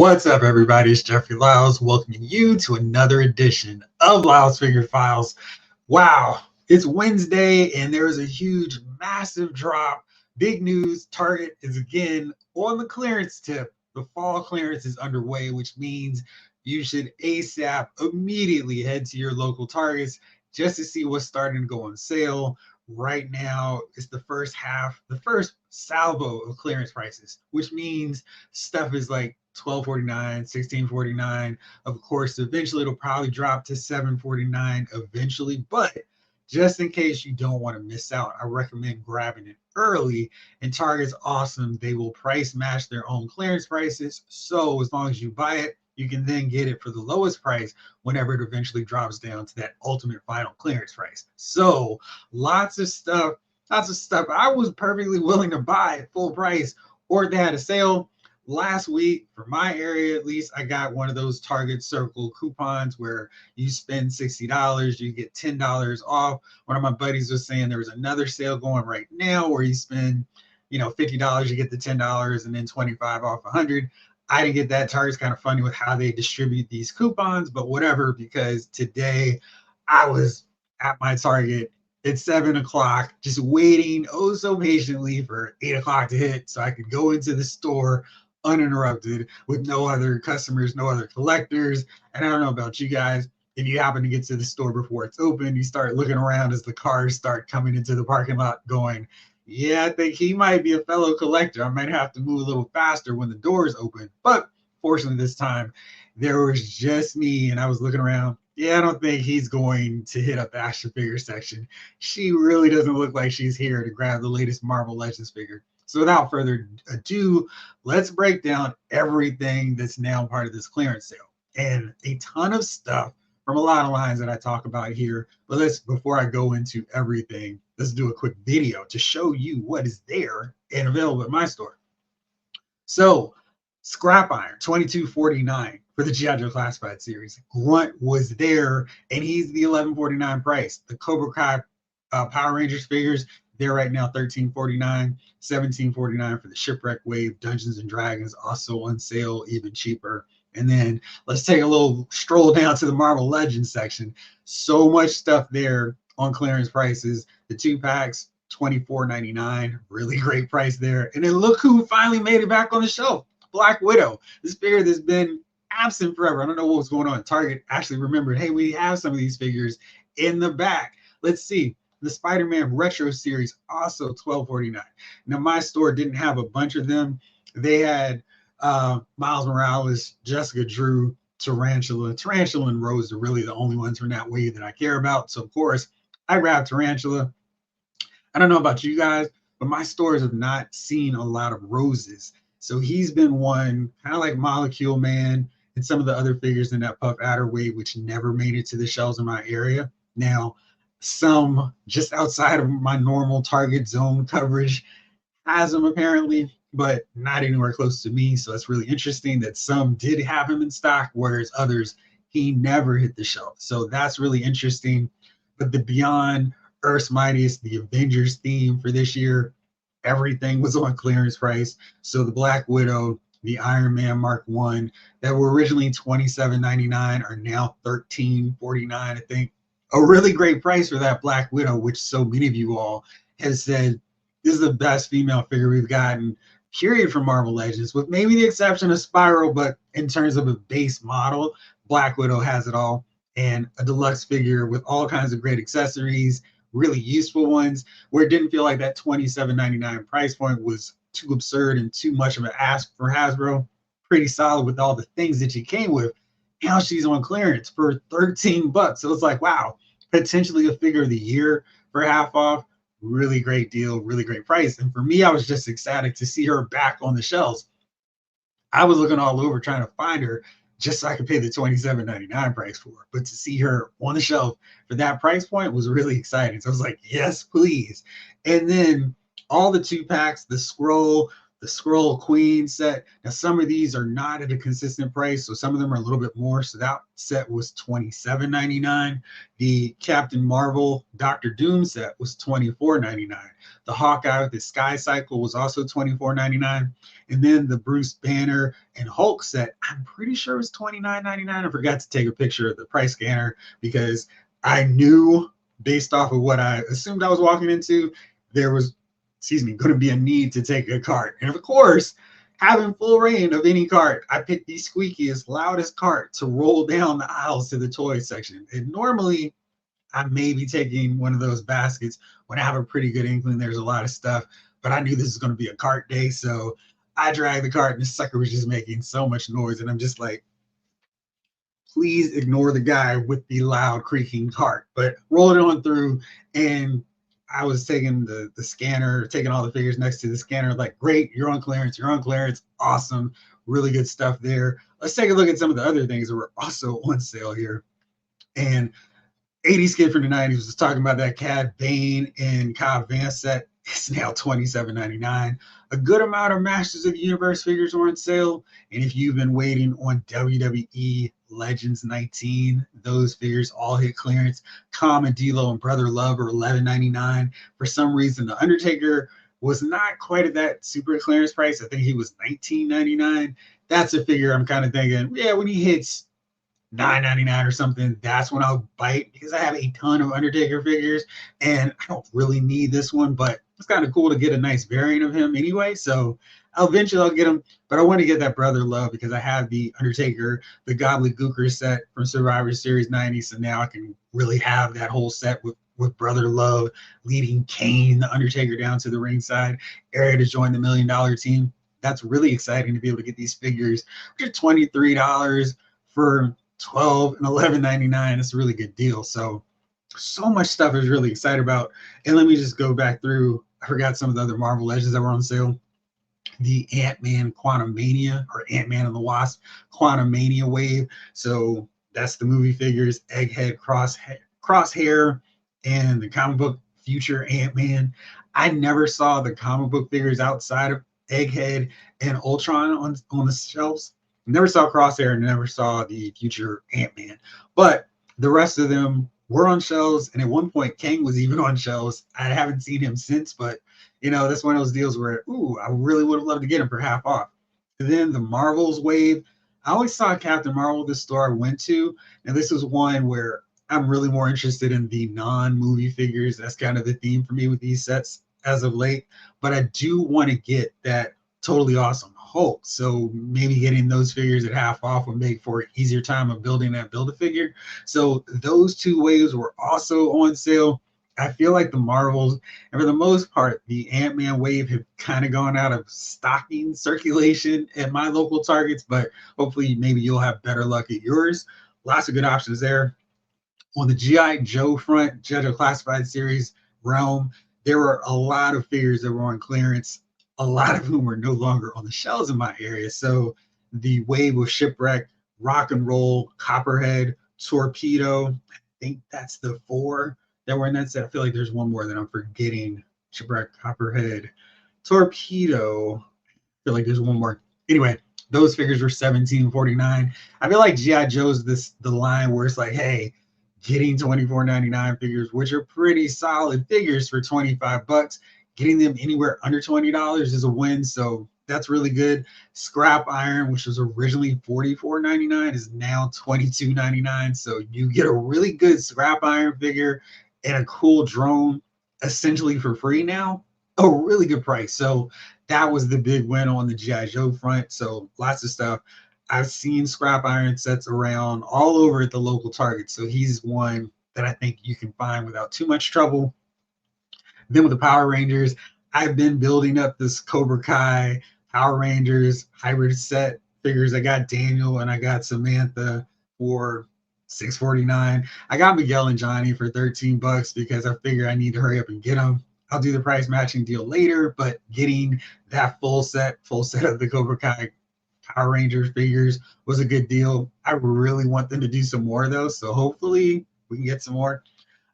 What's up, everybody? It's Jeffrey Lyles welcoming you to another edition of Lyles Figure Files. Wow, it's Wednesday and there is a huge, massive drop. Big news, Target is again on the clearance tip. The fall clearance is underway, which means you should ASAP immediately head to your local Targets just to see what's starting to go on sale. Right now, it's the first salvo of clearance prices, which means stuff is like 12.49, 16.49. Of course, eventually it'll probably drop to 7.49 eventually, but just in case you don't want to miss out, I recommend grabbing it early. And Target's awesome. They will price match their own clearance prices. So as long as you buy it, you can then get it for the lowest price whenever it eventually drops down to that ultimate final clearance price. So lots of stuff I was perfectly willing to buy at full price, or if they had a sale. Last week, for my area at least, I got one of those Target Circle coupons where you spend $60, you get $10 off. One of my buddies was saying there was another sale going right now where you spend, $50, you get the $10 and then 25 off 100. I didn't get that. Target's kind of funny with how they distribute these coupons, but whatever, because today I was at my Target at 7 o'clock, just waiting oh so patiently for 8 o'clock to hit so I could go into the store uninterrupted with no other customers, no other collectors. And I don't know about you guys. If you happen to get to the store before it's open, you start looking around as the cars start coming into the parking lot going, yeah, I think he might be a fellow collector. I might have to move a little faster when the doors open. But fortunately, this time there was just me and I was looking around. Yeah, I don't think he's going to hit up the action figure section. She really doesn't look like she's here to grab the latest Marvel Legends figure. So without further ado, let's break down everything that's now part of this clearance sale. And a ton of stuff from a lot of lines that I talk about here. But before I go into everything, let's do a quick video to show you what is there and available at my store. So Scrap Iron, $22.49 for the G.I. Joe Classified series. Grunt was there, and he's the $11.49 price. The Cobra Kai Power Rangers figures, they're right now $13.49, $17.49 for the Shipwreck Wave Dungeons and Dragons, also on sale, even cheaper. And then let's take a little stroll down to the Marvel Legends section. So much stuff there on clearance prices. The 2-packs, $24.99, really great price there. And then look who finally made it back on the shelf. Black Widow, this figure that's been absent forever. I don't know what was going on. Target actually remembered, hey, we have some of these figures in the back. Let's see. The Spider-Man Retro Series, also $12.49. Now, my store didn't have a bunch of them. They had Miles Morales, Jessica Drew, Tarantula. Tarantula and Rose are really the only ones from that wave that I care about. So, of course, I grabbed Tarantula. I don't know about you guys, but my stores have not seen a lot of Roses. So he's been one, kind of like Molecule Man and some of the other figures in that Puff Adder wave, which never made it to the shelves in my area. Now, some just outside of my normal Target zone coverage has them apparently, but not anywhere close to me. So it's really interesting that some did have him in stock, whereas others, he never hit the shelf. So that's really interesting. But the Beyond Earth's Mightiest, the Avengers theme for this year, everything was on clearance price. So the Black Widow, the Iron Man Mark I, that were originally $27.99 are now $13.49, I think. A really great price for that Black Widow, which so many of you all have said this is the best female figure we've gotten, period, from Marvel Legends, with maybe the exception of Spiral. But in terms of a base model, Black Widow has it all. And a deluxe figure with all kinds of great accessories, really useful ones, where it didn't feel like that $27.99 price point was too absurd and too much of an ask for Hasbro. Pretty solid with all the things that she came with. Now she's on clearance for $13. So it's like, wow, potentially a figure of the year for half off. Really great deal, really great price. And for me, I was just ecstatic to see her back on the shelves. I was looking all over trying to find her just so I could pay the $27.99 price for her. But to see her on the shelf for that price point was really exciting. So I was like, yes, please. And then all the 2-packs, the Scroll, the Scroll Queen set. Now, some of these are not at a consistent price, so some of them are a little bit more. So that set was $27.99. The Captain Marvel Doctor Doom set was $24.99. The Hawkeye with the Sky Cycle was also $24.99. And then the Bruce Banner and Hulk set, I'm pretty sure it was $29.99. I forgot to take a picture of the price scanner because I knew based off of what I assumed I was walking into, there was, going to be a need to take a cart. And of course, having full reign of any cart, I picked the squeakiest, loudest cart to roll down the aisles to the toy section. And normally, I may be taking one of those baskets when I have a pretty good inkling there's a lot of stuff, but I knew this was going to be a cart day. So I dragged the cart and the sucker was just making so much noise. And I'm just like, please ignore the guy with the loud creaking cart, but roll it on through. And I was taking the scanner, taking all the figures next to the scanner, like, great, you're on clearance, awesome, really good stuff there. Let's take a look at some of the other things that were also on sale here. And 80s Kid from the 90s was talking about that Cad Bane and Cobb Vance set. It's now $27.99. A good amount of Masters of the Universe figures were on sale. And if you've been waiting on WWE Legends 19, those figures all hit clearance. Common, D'Lo, and Brother Love are $11.99. For some reason, The Undertaker was not quite at that super clearance price. I think he was $19.99. That's a figure I'm kind of thinking, yeah, when he hits $9.99 or something, that's when I'll bite, because I have a ton of Undertaker figures and I don't really need this one, but it's kind of cool to get a nice variant of him anyway. So eventually I'll get him, but I want to get that Brother Love because I have the Undertaker, the Gobbledygooker set from Survivor Series 90. So now I can really have that whole set with Brother Love leading Kane, the Undertaker, down to the ringside area to join the $1 Million Team. That's really exciting to be able to get these figures, which are $23 for 12 and 11.99. It's a really good deal. So much stuff I was really excited about. And let me just go back through. I forgot some of the other Marvel Legends that were on sale. The Ant-Man Quantumania, or Ant-Man and the Wasp Quantumania wave. So that's the movie figures, Egghead, Crosshair, and the comic book Future Ant-Man. I never saw the comic book figures outside of Egghead and Ultron on the shelves. Never saw Crosshair and never saw the Future Ant-Man. But the rest of them were on shelves, and at one point Kang was even on shelves. I haven't seen him since, but that's one of those deals where, I really would have loved to get him for half off. And then the Marvels wave, I always saw Captain Marvel, the store I went to, and this is one where I'm really more interested in the non-movie figures. That's kind of the theme for me with these sets as of late. But I do want to get that Totally Awesome Hulk. So maybe getting those figures at half off would make for an easier time of building that Build-A-Figure. So those two waves were also on sale. I feel like the Marvels, and for the most part, the Ant-Man wave have kind of gone out of stocking circulation at my local Targets, but hopefully maybe you'll have better luck at yours. Lots of good options there. On the G.I. Joe front, G.I. Joe Classified Series realm, there were a lot of figures that were on clearance, a lot of whom are no longer on the shelves in my area. So the wave of Shipwreck, Rock and Roll, Copperhead, Torpedo, I think that's the 4 that were in that set. I feel like there's one more that I'm forgetting. Shipwreck, Copperhead, Torpedo. I feel like there's one more. Anyway, those figures were $17.49. I feel like G.I. Joe's the line where it's like, hey, getting $24.99 figures, which are pretty solid figures for $25. Getting them anywhere under $20 is a win. So that's really good. Scrap Iron, which was originally $44.99, is now $22.99. So you get a really good Scrap Iron figure and a cool drone essentially for free now. A really good price. So that was the big win on the G.I. Joe front. So lots of stuff. I've seen Scrap Iron sets around all over at the local Target. So he's one that I think you can find without too much trouble. Then with the Power Rangers, I've been building up this Cobra Kai Power Rangers hybrid set figures. I got Daniel and I got Samantha for $6.49. I got Miguel and Johnny for $13 because I figure I need to hurry up and get them. I'll do the price matching deal later, but getting that full set of the Cobra Kai Power Rangers figures was a good deal. I really want them to do some more though, so hopefully we can get some more.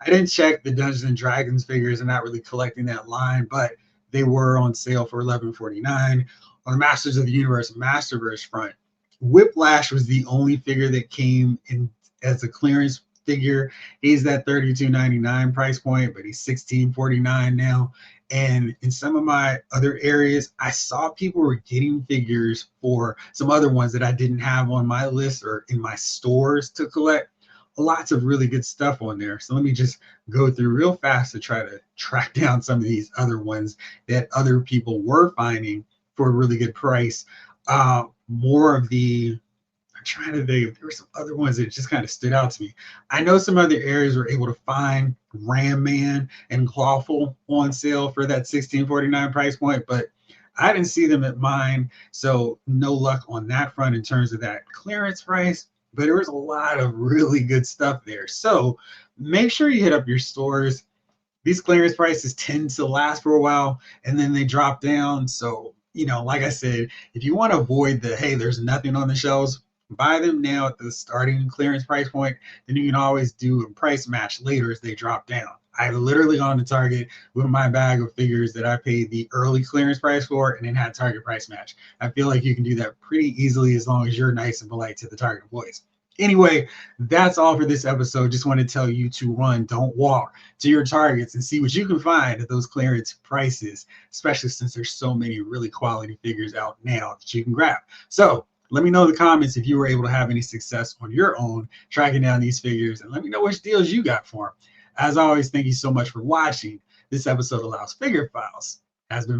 I didn't check the Dungeons and Dragons figures. I'm not really collecting that line, but they were on sale for $11.49. On the Masters of the Universe Masterverse front, Whiplash was the only figure that came in as a clearance figure. He's that $32.99 price point, but he's $16.49 now. And in some of my other areas, I saw people were getting figures for some other ones that I didn't have on my list or in my stores to collect. Lots of really good stuff on there. So let me just go through real fast to try to track down some of these other ones that other people were finding for a really good price. More of the, I'm trying to think, there were some other ones that just kind of stood out to me. I know some other areas were able to find Ram Man and Clawful on sale for that $16.49 price point, but I didn't see them at mine. So no luck on that front in terms of that clearance price, but there was a lot of really good stuff there. So make sure you hit up your stores. These clearance prices tend to last for a while and then they drop down. So, like I said, if you want to avoid the, hey, there's nothing on the shelves, buy them now at the starting clearance price point. Then you can always do a price match later as they drop down. I literally gone to Target with my bag of figures that I paid the early clearance price for and then had Target price match. I feel like you can do that pretty easily as long as you're nice and polite to the Target employees. Anyway, that's all for this episode. Just want to tell you to run, don't walk to your Targets and see what you can find at those clearance prices, especially since there's so many really quality figures out now that you can grab. So let me know in the comments if you were able to have any success on your own tracking down these figures, and let me know which deals you got for them. As always, thank you so much for watching. This episode of Laos Figure Files has been